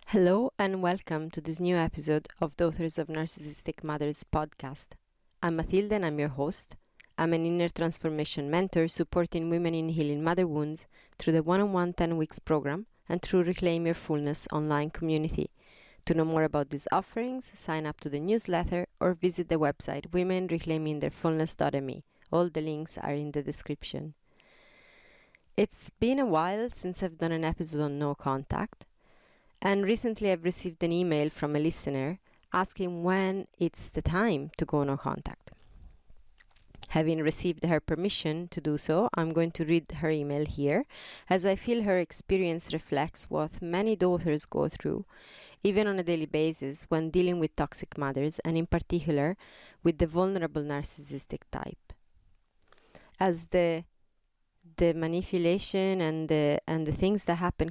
Hello and welcome to this new episode of Daughters of Narcissistic Mothers podcast. I'm Matilda and I'm your host. I'm an inner transformation mentor supporting women in healing mother wounds through the one-on-one 10 weeks program and through Reclaim Your Fullness online community. To know more about these offerings, sign up to the newsletter or visit the website womenreclaimingtheirfullness.me. All the links are in the description. It's been a while since I've done an episode on no contact. And recently I've received an email from a listener asking when it's the time to go no contact. Having received her permission to do so, I'm going to read her email here, as I feel her experience reflects what many daughters go through, even on a daily basis when dealing with toxic mothers, and in particular with the vulnerable narcissistic type. As the manipulation and the things that happen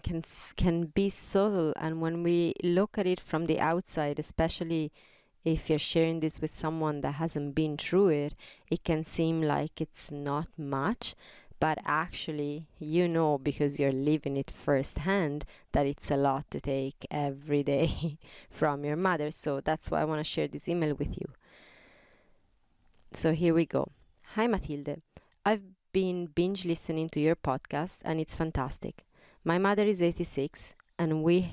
can be subtle, and when we look at it from the outside, especially if you're sharing this with someone that hasn't been through it, it can seem like it's not much, but actually because you're living it firsthand that it's a lot to take every day from your mother. So that's why I want to share this email with you. So here we go. Hi Matilde, I've been binge listening to your podcast and it's fantastic. My mother is 86 and we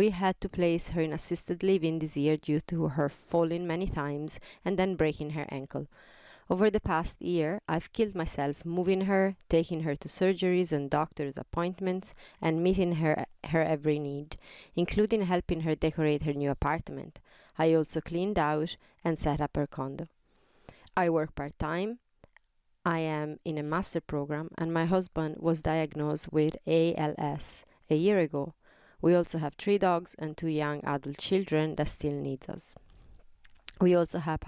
had to place her in assisted living this year due to her falling many times and then breaking her ankle. Over the past year, I've killed myself moving her, taking her to surgeries and doctor's appointments, and meeting her every need, including helping her decorate her new apartment. I also cleaned out and set up her condo. I work part-time. I am in a master program and my husband was diagnosed with ALS a year ago. We also have 3 dogs and 2 young adult children that still need us. We also help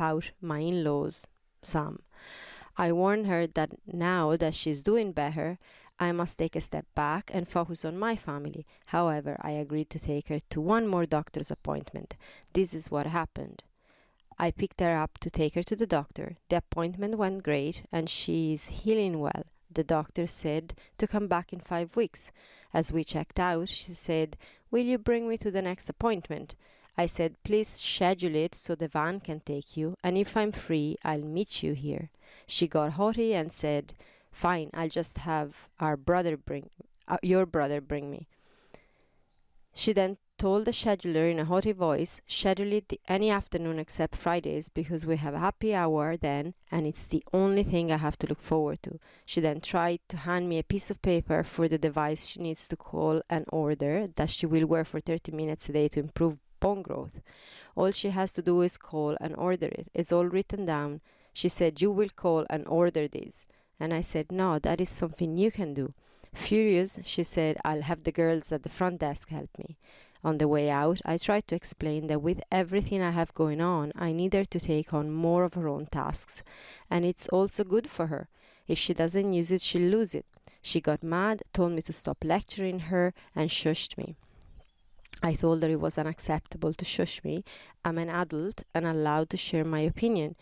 out my in-laws some. I warned her that now that she's doing better, I must take a step back and focus on my family. However, I agreed to take her to one more doctor's appointment. This is what happened. I picked her up to take her to the doctor. The appointment went great and she's healing well. The doctor said to come back in 5 weeks. As we checked out, she said, "Will you bring me to the next appointment?" I said, "Please schedule it so the van can take you, and if I'm free, I'll meet you here." She got haughty and said, "Fine, I'll just have your brother bring me." She then told the scheduler in a haughty voice, "Schedule it any afternoon except Fridays because we have a happy hour then and it's the only thing I have to look forward to." She then tried to hand me a piece of paper for the device she needs to call and order that she will wear for 30 minutes a day to improve bone growth. All she has to do is call and order it. It's all written down. She said, "You will call and order this." And I said, "No, that is something you can do." Furious, she said, "I'll have the girls at the front desk help me." On the way out, I tried to explain that with everything I have going on, I need her to take on more of her own tasks. And it's also good for her. If she doesn't use it, she'll lose it. She got mad, told me to stop lecturing her, and shushed me. I told her it was unacceptable to shush me. I'm an adult and allowed to share my opinion.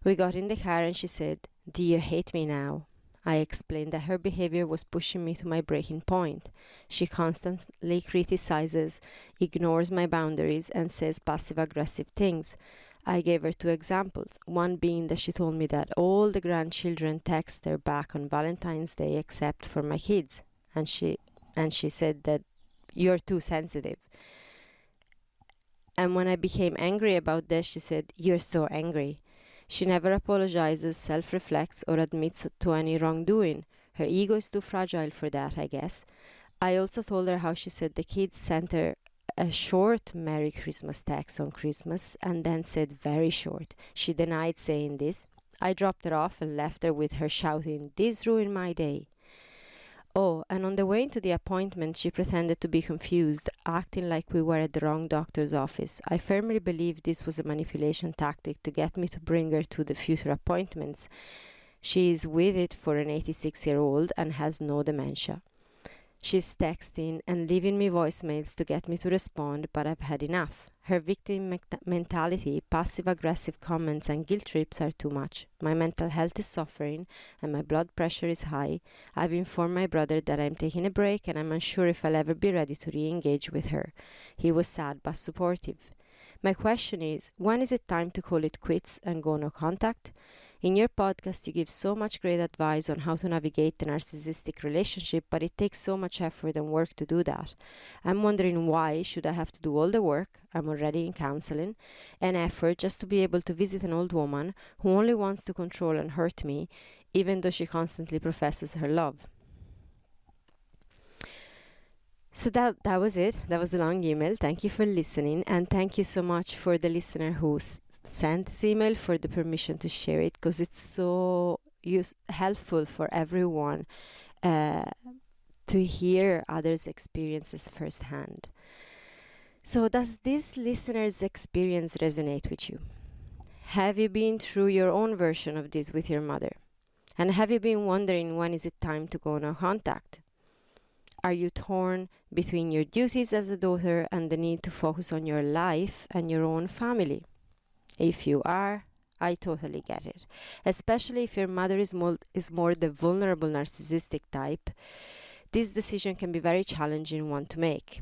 We got in the car and she said, "Do you hate me now?" I explained that her behavior was pushing me to my breaking point. She constantly criticizes, ignores my boundaries, and says passive-aggressive things. I gave her 2 examples, one being that she told me that all the grandchildren text her back on Valentine's Day except for my kids, and she said that you're too sensitive. And when I became angry about this, she said, "You're so angry." She never apologizes, self-reflects, or admits to any wrongdoing. Her ego is too fragile for that, I guess. I also told her how she said the kids sent her a short Merry Christmas text on Christmas and then said very short. She denied saying this. I dropped her off and left her with her shouting, "This ruined my day." Oh, and on the way into the appointment, she pretended to be confused, acting like we were at the wrong doctor's office. I firmly believe this was a manipulation tactic to get me to bring her to the future appointments. She is with it for an 86-year-old and has no dementia. She's texting and leaving me voicemails to get me to respond, but I've had enough. Her victim mentality, passive-aggressive comments and guilt trips are too much. My mental health is suffering and my blood pressure is high. I've informed my brother that I'm taking a break and I'm unsure if I'll ever be ready to re-engage with her. He was sad but supportive. My question is, when is it time to call it quits and go no contact? In your podcast, you give so much great advice on how to navigate the narcissistic relationship, but it takes so much effort and work to do that. I'm wondering, why should I have to do all the work, I'm already in counseling, and effort just to be able to visit an old woman who only wants to control and hurt me, even though she constantly professes her love? So that was it. That was a long email. Thank you for listening, and thank you so much for the listener who sent this email, for the permission to share it, because it's so helpful for everyone to hear others' experiences firsthand. So does this listener's experience resonate with you? Have you been through your own version of this with your mother? And have you been wondering, when is it time to go no contact? Are you torn between your duties as a daughter and the need to focus on your life and your own family? If you are, I totally get it. Especially if your mother is more the vulnerable narcissistic type, this decision can be very challenging one to make.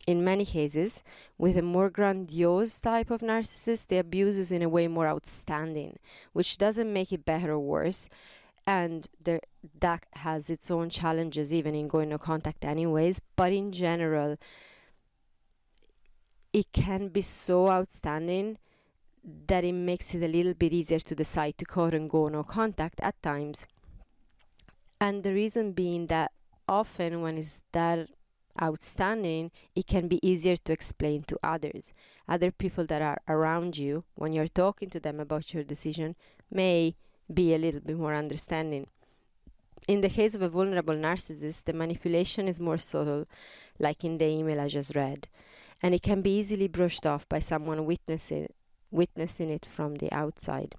In many cases, with a more grandiose type of narcissist, the abuse is in a way more outstanding, which doesn't make it better or worse. And that has its own challenges, even in going no contact anyways. But in general, it can be so outstanding that it makes it a little bit easier to decide to cut and go no contact at times. And the reason being that often when it's that outstanding, it can be easier to explain to others. Other people that are around you, when you're talking to them about your decision, may be a little bit more understanding. In the case of a vulnerable narcissist, the manipulation is more subtle, like in the email I just read, and it can be easily brushed off by someone witnessing it from the outside.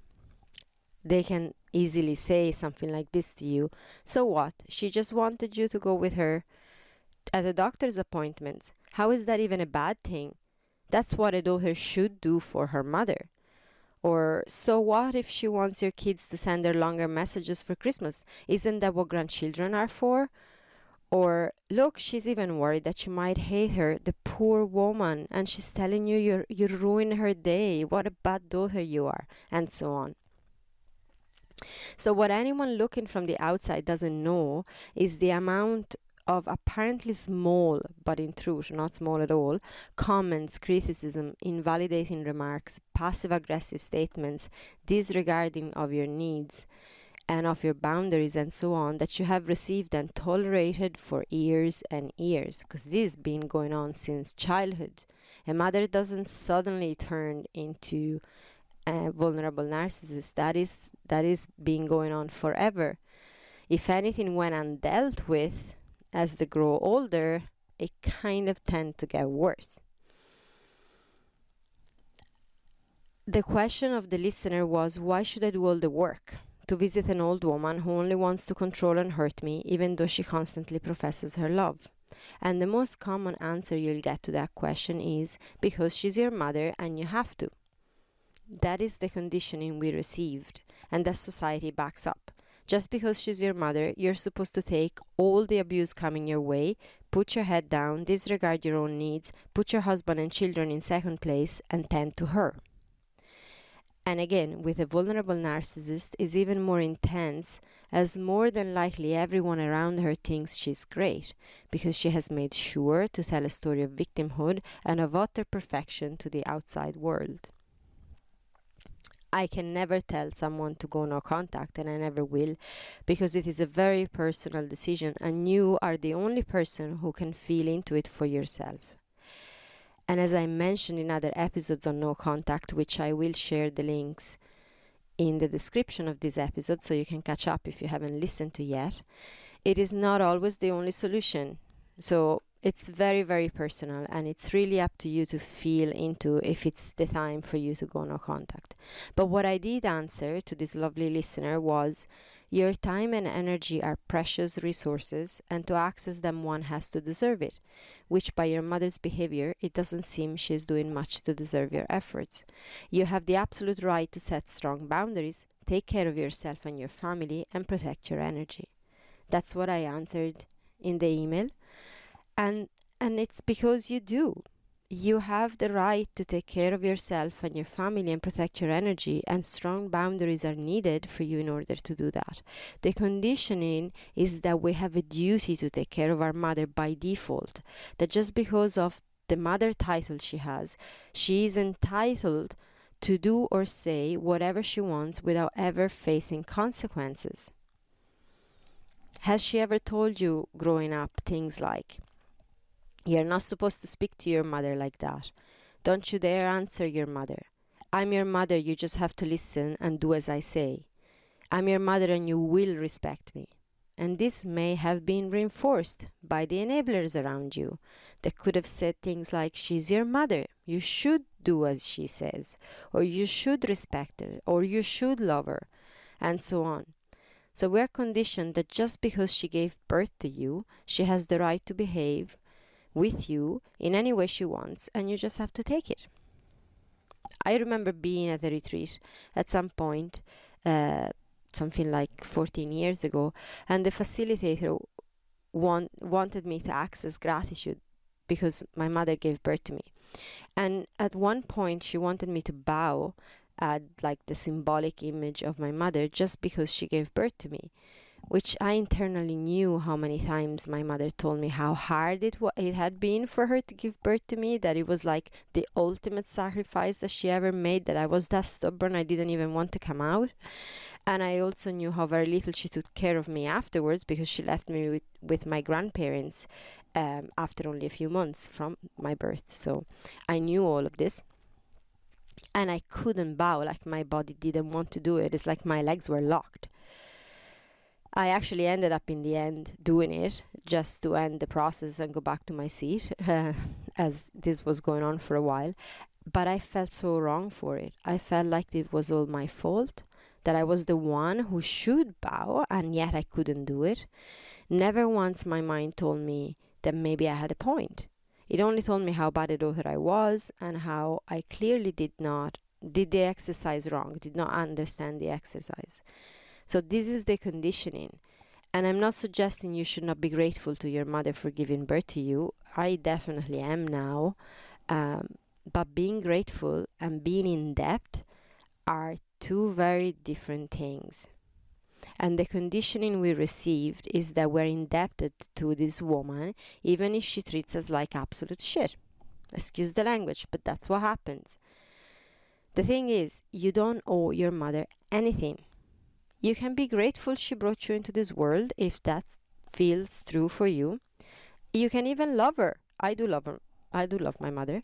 They can easily say something like this to you: so what? She just wanted you to go with her at a doctor's appointment. How is that even a bad thing? That's what a daughter should do for her mother. Or, so what if she wants your kids to send her longer messages for Christmas? Isn't that what grandchildren are for? Or, look, she's even worried that you might hate her, the poor woman, and she's telling you you're ruining her day. What a bad daughter you are, and so on. So what anyone looking from the outside doesn't know is the amount of apparently small, but in truth not small at all, comments, criticism, invalidating remarks, passive-aggressive statements, disregarding of your needs and of your boundaries and so on, that you have received and tolerated for years and years, because this has been going on since childhood. A mother doesn't suddenly turn into a vulnerable narcissist. That is been going on forever. If anything, when undealt with, as they grow older, it kind of tends to get worse. The question of the listener was, why should I do all the work to visit an old woman who only wants to control and hurt me, even though she constantly professes her love? And the most common answer you'll get to that question is, because she's your mother and you have to. That is the conditioning we received, and that society backs up. Just because she's your mother, you're supposed to take all the abuse coming your way, put your head down, disregard your own needs, put your husband and children in second place, and tend to her. And again, with a vulnerable narcissist, is even more intense, as more than likely everyone around her thinks she's great, because she has made sure to tell a story of victimhood and of utter perfection to the outside world. I can never tell someone to go no contact, and I never will, because it is a very personal decision and you are the only person who can feel into it for yourself. And as I mentioned in other episodes on no contact, which I will share the links in the description of this episode so you can catch up if you haven't listened to yet, it is not always the only solution. So it's very, very personal, and it's really up to you to feel into if it's the time for you to go no contact. But what I did answer to this lovely listener was, Your time and energy are precious resources, and to access them, one has to deserve it, which by your mother's behavior, it doesn't seem she's doing much to deserve your efforts. You have the absolute right to set strong boundaries, take care of yourself and your family, and protect your energy. That's what I answered in the email. And it's because you do. You have the right to take care of yourself and your family and protect your energy, and strong boundaries are needed for you in order to do that. The conditioning is that we have a duty to take care of our mother by default, that just because of the mother title she has, she is entitled to do or say whatever she wants without ever facing consequences. Has she ever told you growing up things like, "You're not supposed to speak to your mother like that. Don't you dare answer your mother. I'm your mother, you just have to listen and do as I say. I'm your mother and you will respect me." And this may have been reinforced by the enablers around you that could have said things like, "She's your mother, you should do as she says," or "You should respect her," or "You should love her," and so on. So we're conditioned that just because she gave birth to you, she has the right to behave with you in any way she wants, and you just have to take it. I remember being at a retreat at some point, something like 14 years ago, and the facilitator wanted me to access gratitude because my mother gave birth to me. And at one point she wanted me to bow at like the symbolic image of my mother just because she gave birth to me, which I internally knew how many times my mother told me how hard it had been for her to give birth to me, that it was like the ultimate sacrifice that she ever made, that I was that stubborn I didn't even want to come out. And I also knew how very little she took care of me afterwards, because she left me with my grandparents after only a few months from my birth. So I knew all of this. And I couldn't bow, like my body didn't want to do it. It's like my legs were locked. I actually ended up in the end doing it just to end the process and go back to my seat, as this was going on for a while. But I felt so wrong for it. I felt like it was all my fault, that I was the one who should bow, and yet I couldn't do it. Never once my mind told me that maybe I had a point. It only told me how bad a daughter I was, and how I clearly did the exercise wrong, did not understand the exercise. So this is the conditioning. And I'm not suggesting you should not be grateful to your mother for giving birth to you. I definitely am now. But being grateful and being in debt are two very different things. And the conditioning we received is that we're indebted to this woman, even if she treats us like absolute shit. Excuse the language, but that's what happens. The thing is, you don't owe your mother anything. You can be grateful she brought you into this world if that feels true for you. You can even love her. I do love her. I do love my mother.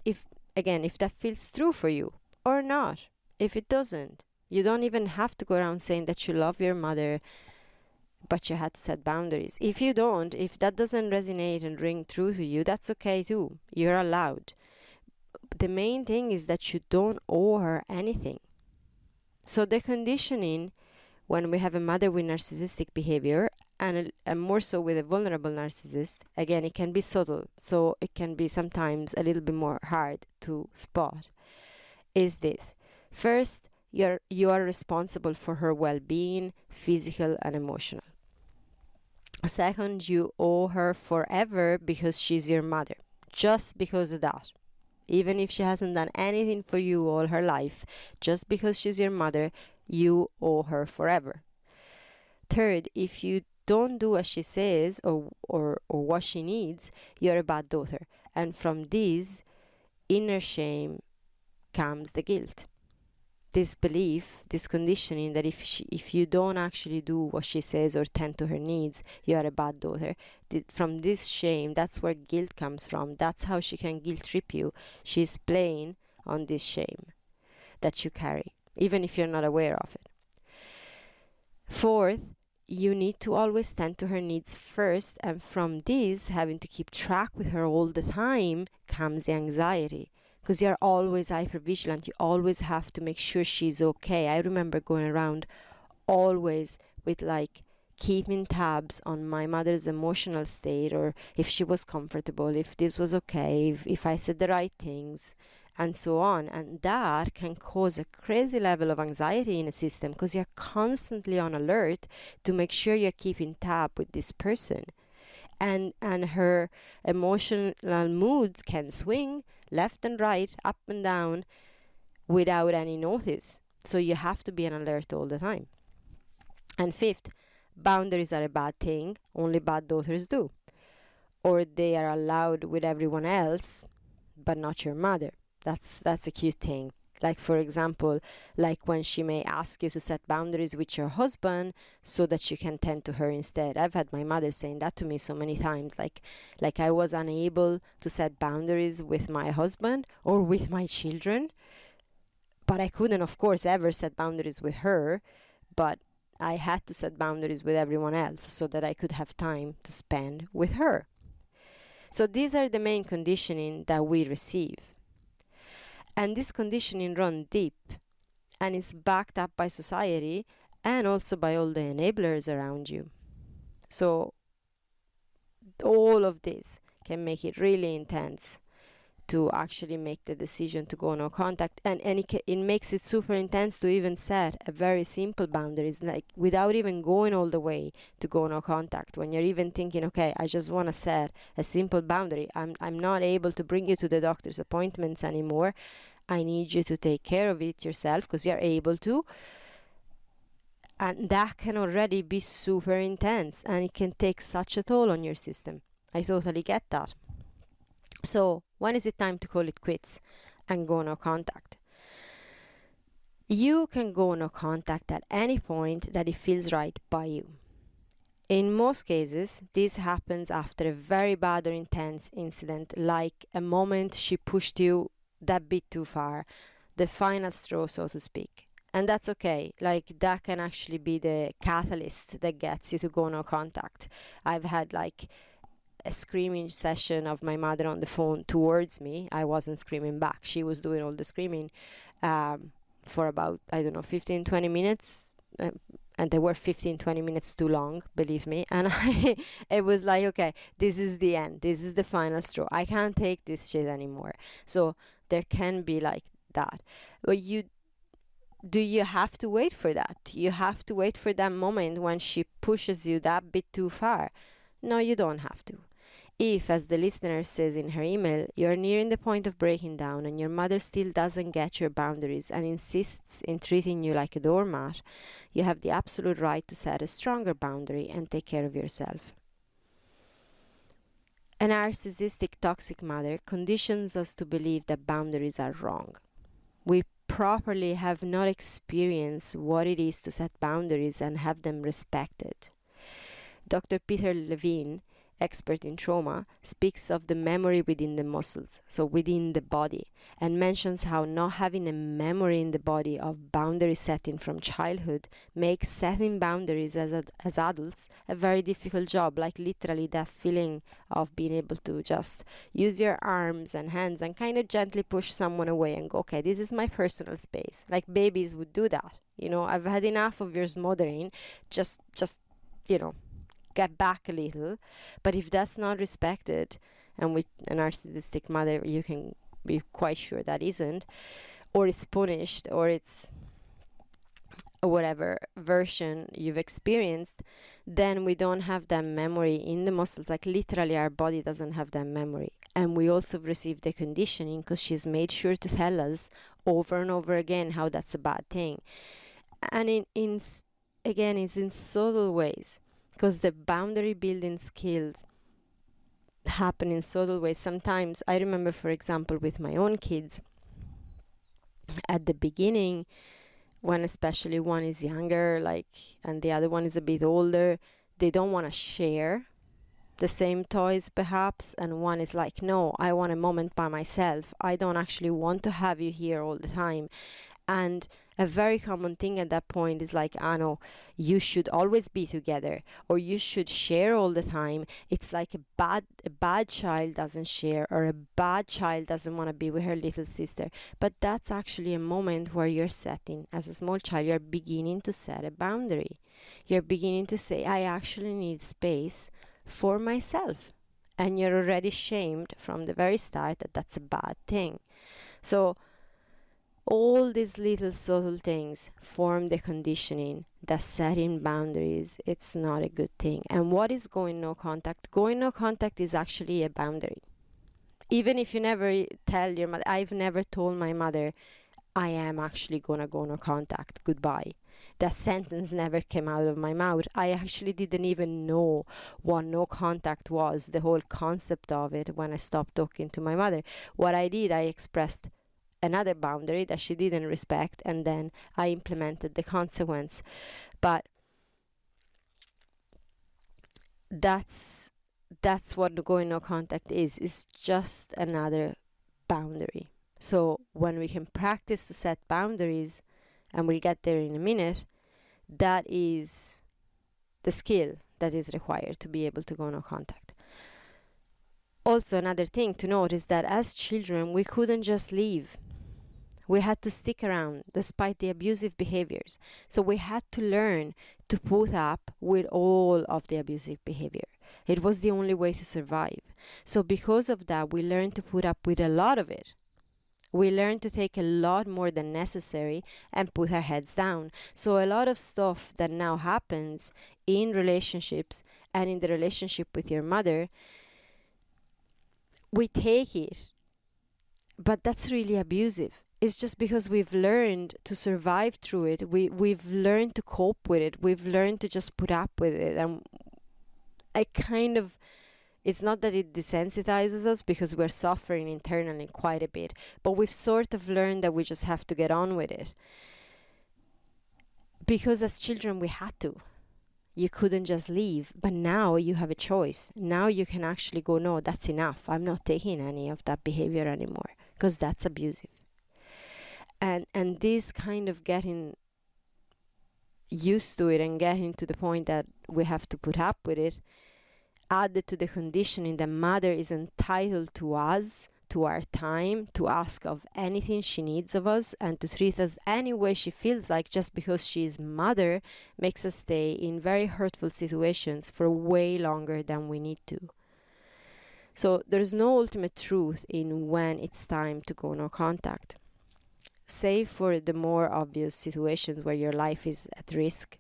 If that feels true for you or not. If it doesn't, you don't even have to go around saying that you love your mother, but you had to set boundaries. If you don't, if that doesn't resonate and ring true to you, that's okay too. You're allowed. The main thing is that you don't owe her anything. So the conditioning, when we have a mother with narcissistic behavior, and more so with a vulnerable narcissist, again, it can be subtle, so it can be sometimes a little bit more hard to spot, is this. First, you are responsible for her well-being, physical and emotional. Second, you owe her forever because she's your mother, just because of that. Even if she hasn't done anything for you all her life, just because she's your mother, you owe her forever. Third, if you don't do as she says or what she needs, you're a bad daughter. And from this inner shame comes the guilt. This belief, this conditioning that if you don't actually do what she says or tend to her needs, you are a bad daughter. From this shame, that's where guilt comes from. That's how she can guilt trip you. She's playing on this shame that you carry, even if you're not aware of it. Fourth, you need to always tend to her needs first, and from this, having to keep track with her all the time, comes the anxiety. Because you're always hypervigilant. You always have to make sure she's okay. I remember going around always with like keeping tabs on my mother's emotional state, or if she was comfortable, if this was okay, if I said the right things, and so on. And that can cause a crazy level of anxiety in a system, because you're constantly on alert to make sure you're keeping tab with this person. And her emotional moods can swing left and right, up and down, without any notice. So you have to be on alert all the time. And fifth, boundaries are a bad thing. Only bad daughters do. Or they are allowed with everyone else, but not your mother. That's a cute thing. Like, for example, like when she may ask you to set boundaries with your husband so that you can tend to her instead. I've had my mother saying that to me so many times. Like I was unable to set boundaries with my husband or with my children, but I couldn't, of course, ever set boundaries with her. But I had to set boundaries with everyone else so that I could have time to spend with her. So these are the main conditioning that we receive. And this conditioning runs deep and is backed up by society and also by all the enablers around you. So all of this can make it really intense to actually make the decision to go no contact, and it makes it super intense to even set a very simple boundaries, like without even going all the way to go no contact. When you're even thinking, okay, I just want to set a simple boundary, I'm not able to bring you to the doctor's appointments anymore, I need you to take care of it yourself because you're able to. And that can already be super intense, and it can take such a toll on your system. I totally get that. So when is it time to call it quits and go no contact? You can go no contact at any point that it feels right by you. In most cases, this happens after a very bad or intense incident, like a moment she pushed you that bit too far, the final straw, so to speak. And that's okay. Like, that can actually be the catalyst that gets you to go no contact. I've had like a screaming session of my mother on the phone towards me. I wasn't screaming back. She was doing all the screaming for about, 15-20 minutes. And they were 15-20 minutes too long, believe me. And it was like, okay, this is the end. This is the final straw. I can't take this shit anymore. So there can be like that. But do you have to wait for that? You have to wait for that moment when she pushes you that bit too far? No, you don't have to. If, as the listener says in her email, you're nearing the point of breaking down and your mother still doesn't get your boundaries and insists in treating you like a doormat, you have the absolute right to set a stronger boundary and take care of yourself. A narcissistic, toxic mother conditions us to believe that boundaries are wrong. We properly have not experienced what it is to set boundaries and have them respected. Dr. Peter Levine, expert in trauma, speaks of the memory within the muscles, so within the body, and mentions how not having a memory in the body of boundary setting from childhood makes setting boundaries as adults a very difficult job, like literally that feeling of being able to just use your arms and hands and kind of gently push someone away and go, okay, this is my personal space. Like babies would do that. I've had enough of your smothering. Just get back a little. But if that's not respected, and with a narcissistic mother you can be quite sure that isn't, or it's punished, or it's whatever version you've experienced, then we don't have that memory in the muscles. Like literally our body doesn't have that memory. And we also receive the conditioning because she's made sure to tell us over and over again how that's a bad thing. And it's in subtle ways, because the boundary building skills happen in subtle ways. Sometimes I remember, for example, with my own kids, at the beginning, when especially one is younger, and the other one is a bit older, they don't want to share the same toys perhaps, and one is like, no, I want a moment by myself. I don't actually want to have you here all the time. And a very common thing at that point is like, "Ah, no, you should always be together, or you should share all the time." It's like a bad child doesn't share, or a bad child doesn't want to be with her little sister. But that's actually a moment where you're setting, as a small child, you're beginning to set a boundary. You're beginning to say, I actually need space for myself. And you're already shamed from the very start that that's a bad thing. So all these little subtle things form the conditioning that setting boundaries, it's not a good thing. And what is going no contact? Going no contact is actually a boundary. Even if you never tell your mother, I've never told my mother, I am actually gonna go no contact, goodbye. That sentence never came out of my mouth. I actually didn't even know what no contact was, the whole concept of it, when I stopped talking to my mother. What I did, I expressed another boundary that she didn't respect, and then I implemented the consequence. But that's what going no contact is. It's just another boundary. So when we can practice to set boundaries, and we'll get there in a minute, that is the skill that is required to be able to go no contact. Also, another thing to note is that as children, we couldn't just leave. We had to stick around despite the abusive behaviors. So we had to learn to put up with all of the abusive behavior. It was the only way to survive. So because of that, we learned to put up with a lot of it. We learned to take a lot more than necessary and put our heads down. So a lot of stuff that now happens in relationships and in the relationship with your mother, we take it, but that's really abusive. It's just because we've learned to survive through it. We've learned to cope with it. We've learned to just put up with it. And it's not that it desensitizes us, because we're suffering internally quite a bit, but we've sort of learned that we just have to get on with it. Because as children, we had to. You couldn't just leave, but now you have a choice. Now you can actually go, no, that's enough. I'm not taking any of that behavior anymore, because that's abusive. And this kind of getting used to it and getting to the point that we have to put up with it, added to the conditioning that mother is entitled to us, to our time, to ask of anything she needs of us, and to treat us any way she feels like, just because she's mother, makes us stay in very hurtful situations for way longer than we need to. So there's no ultimate truth in when it's time to go no contact. Save for the more obvious situations where your life is at risk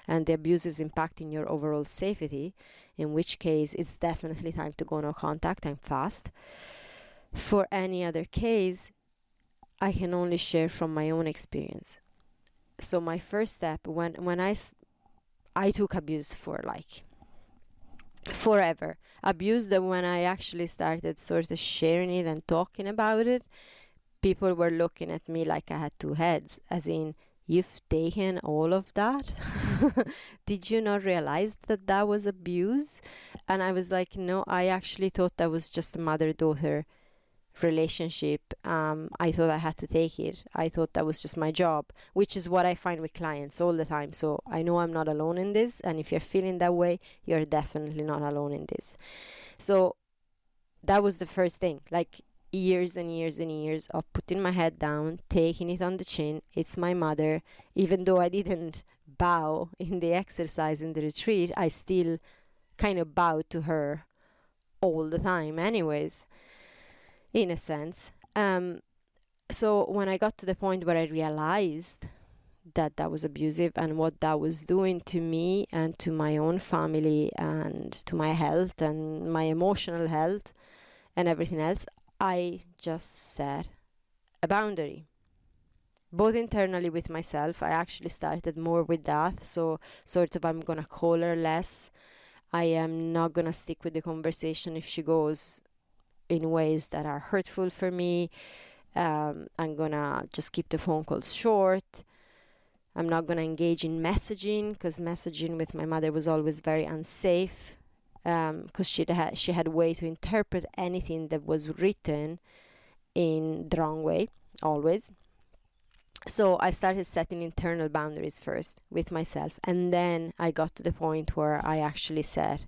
and the abuse is impacting your overall safety, in which case it's definitely time to go no contact and fast. For any other case, I can only share from my own experience. So my first step, when I took abuse for like forever. Abuse that when I actually started sort of sharing it and talking about it, people were looking at me like I had two heads, as in, you've taken all of that? Did you not realize that that was abuse? And I was like, no, I actually thought that was just a mother-daughter relationship. I thought I had to take it. I thought that was just my job, which is what I find with clients all the time. So I know I'm not alone in this. And if you're feeling that way, you're definitely not alone in this. So that was the first thing. Like, years and years and years of putting my head down, taking it on the chin. It's my mother. Even though I didn't bow in the exercise in the retreat, I still kind of bowed to her all the time anyways, in a sense. So when I got to the point where I realized that that was abusive and what that was doing to me and to my own family and to my health and my emotional health and everything else, I just set a boundary. Both internally with myself, I actually started more with that. So sort of, I'm gonna call her less. I am not gonna stick with the conversation if she goes in ways that are hurtful for me. I'm gonna just keep the phone calls short. I'm not gonna engage in messaging, because messaging with my mother was always very unsafe. Because she had a way to interpret anything that was written in the wrong way, always. So I started setting internal boundaries first with myself, and then I got to the point where I actually set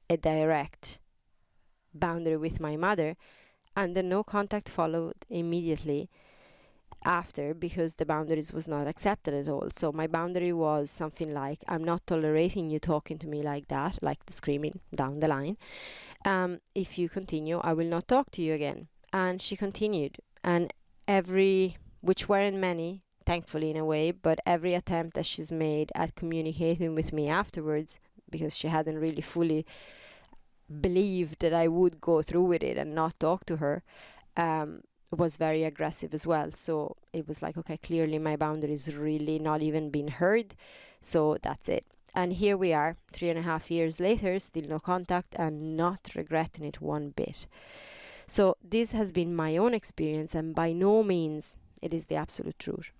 a direct boundary with my mother, and the no contact followed immediately after, because the boundaries was not accepted at all. So my boundary was something like, I'm not tolerating you talking to me like that, like the screaming down the line. If you continue, I will not talk to you again. And she continued, and which weren't many, thankfully in a way, but every attempt that she's made at communicating with me afterwards, because she hadn't really fully believed that I would go through with it and not talk to her, was very aggressive as well. So it was like, okay, clearly my boundaries really not even been heard. So that's it. And here we are, 3.5 years later, still no contact and not regretting it one bit. So this has been my own experience, and by no means it is the absolute truth.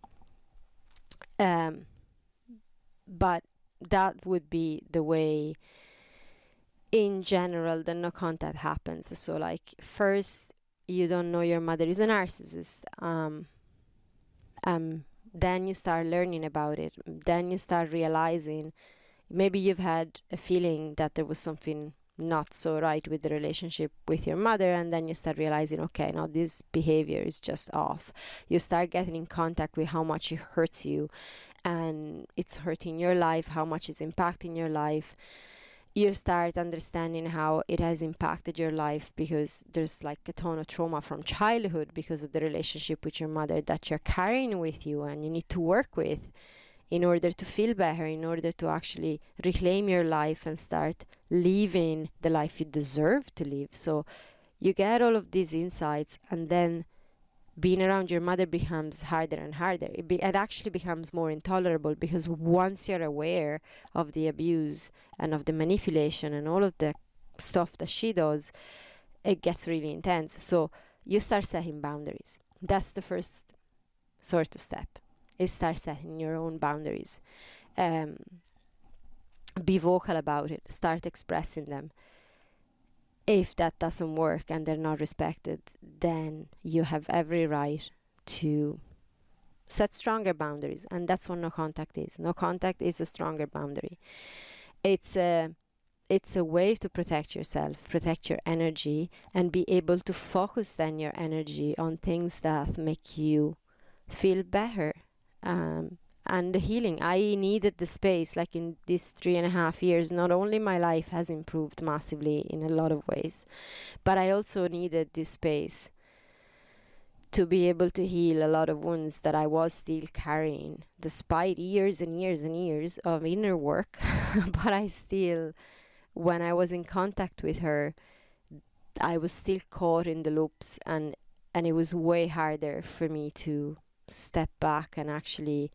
But that would be the way in general the no contact happens. So like, first, you don't know your mother is a narcissist. Then you start learning about it. Then you start realizing, maybe you've had a feeling that there was something not so right with the relationship with your mother, and then you start realizing, okay, now this behavior is just off. You start getting in contact with how much it hurts you, and it's hurting your life, how much it's impacting your life. You start understanding how it has impacted your life, because there's like a ton of trauma from childhood because of the relationship with your mother that you're carrying with you, and you need to work with in order to feel better, in order to actually reclaim your life and start living the life you deserve to live. So you get all of these insights, and then being around your mother becomes harder and harder. It actually becomes more intolerable, because once you're aware of the abuse and of the manipulation and all of the stuff that she does, it gets really intense. So you start setting boundaries. That's the first sort of step, is start setting your own boundaries. Be vocal about it, start expressing them. If that doesn't work and they're not respected, then you have every right to set stronger boundaries. And that's what no contact is. No contact is a stronger boundary. It's a way to protect yourself, protect your energy, and be able to focus then your energy on things that make you feel better. And the healing. I needed the space. Like, in these 3.5 years, not only my life has improved massively in a lot of ways, but I also needed this space to be able to heal a lot of wounds that I was still carrying, despite years and years and years of inner work. But I still, when I was in contact with her, I was still caught in the loops, and it was way harder for me to step back and actually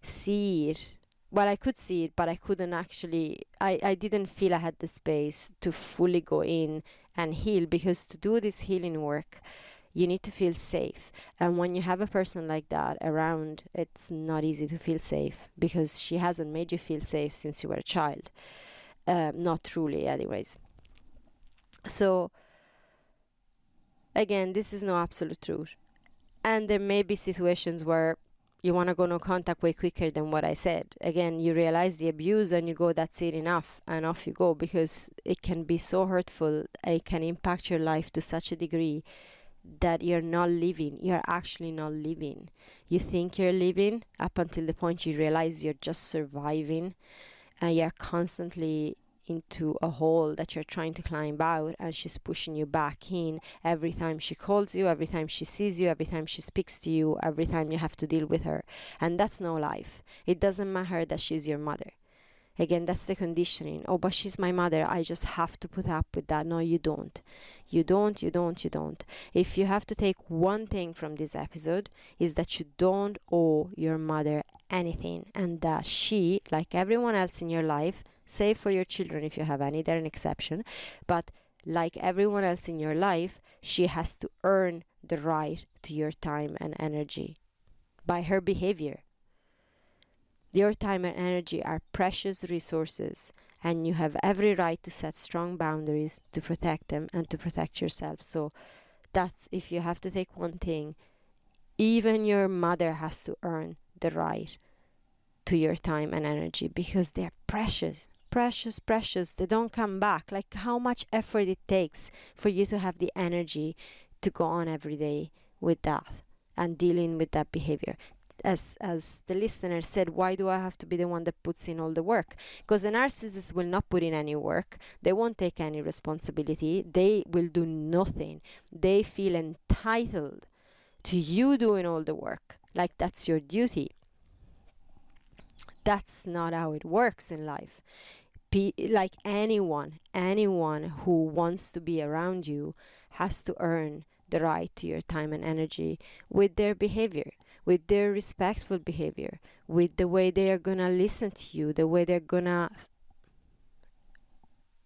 see it. Well, I could see it, but I couldn't actually, I didn't feel I had the space to fully go in and heal, because to do this healing work, you need to feel safe. And when you have a person like that around, it's not easy to feel safe, because she hasn't made you feel safe since you were a child. Not truly, anyways. So, again, this is no absolute truth. And there may be situations where you want to go no contact way quicker than what I said. Again, you realize the abuse and you go, that's it, enough, and off you go, because it can be so hurtful. It can impact your life to such a degree that you're not living. You're actually not living. You think you're living up until the point you realize you're just surviving, and you're constantly into a hole that you're trying to climb out, and she's pushing you back in every time she calls you, every time she sees you, every time she speaks to you, every time you have to deal with her. And that's no life. It doesn't matter that she's your mother. Again, that's the conditioning. Oh, but she's my mother, I just have to put up with that. No, you don't. You don't. If you have to take one thing from this episode, is that you don't owe your mother anything, and that she, like everyone else in your life, save for your children if you have any, they're an exception, but like everyone else in your life, she has to earn the right to your time and energy by her behavior. Your time and energy are precious resources, and you have every right to set strong boundaries to protect them and to protect yourself. So that's, if you have to take one thing, Even your mother has to earn the right to your time and energy, because they're precious, precious, precious. They don't come back. Like how much effort it takes for you to have the energy to go on every day with that and dealing with that behavior. As the listener said, why do I have to be the one that puts in all the work? Because the narcissist will not put in any work. They won't take any responsibility. They will do nothing. They feel entitled to you doing all the work, like that's your duty. That's not how it works in life. Like anyone who wants to be around you has to earn the right to your time and energy with their behavior, with their respectful behavior, with the way they are gonna listen to you, the way they're gonna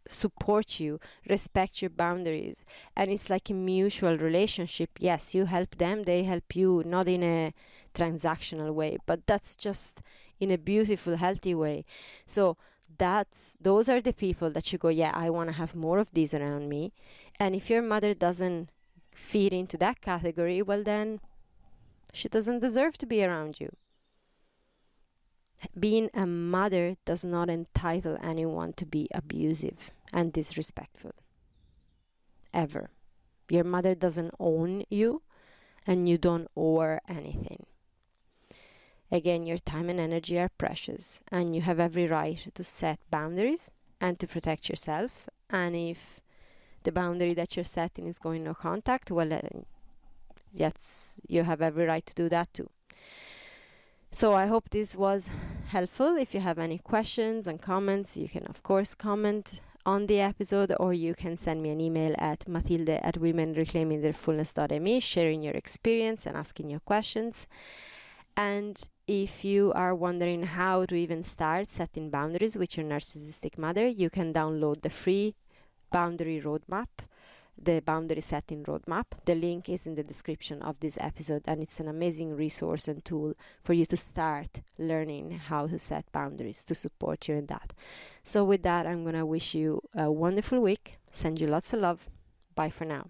support you, respect your boundaries. And it's like a mutual relationship. Yes, you help them, they help you, not in a transactional way, but that's just in a beautiful, healthy way. So those are the people that you go, yeah, I want to have more of these around me. And if your mother doesn't fit into that category, well, then she doesn't deserve to be around you. Being a mother does not entitle anyone to be abusive and disrespectful. Ever. Your mother doesn't own you, and you don't owe her anything. Again, your time and energy are precious, and you have every right to set boundaries and to protect yourself. And if the boundary that you're setting is going no contact, well, yes, you have every right to do that too. So I hope this was helpful. If you have any questions and comments, you can of course comment on the episode, or you can send me an email at matilde@womenreclaimingtheirfullness.me, sharing your experience and asking your questions. And if you are wondering how to even start setting boundaries with your narcissistic mother, you can download the free boundary roadmap, the boundary setting roadmap. The link is in the description of this episode, and it's an amazing resource and tool for you to start learning how to set boundaries to support you in that. So with that, I'm going to wish you a wonderful week, send you lots of love. Bye for now.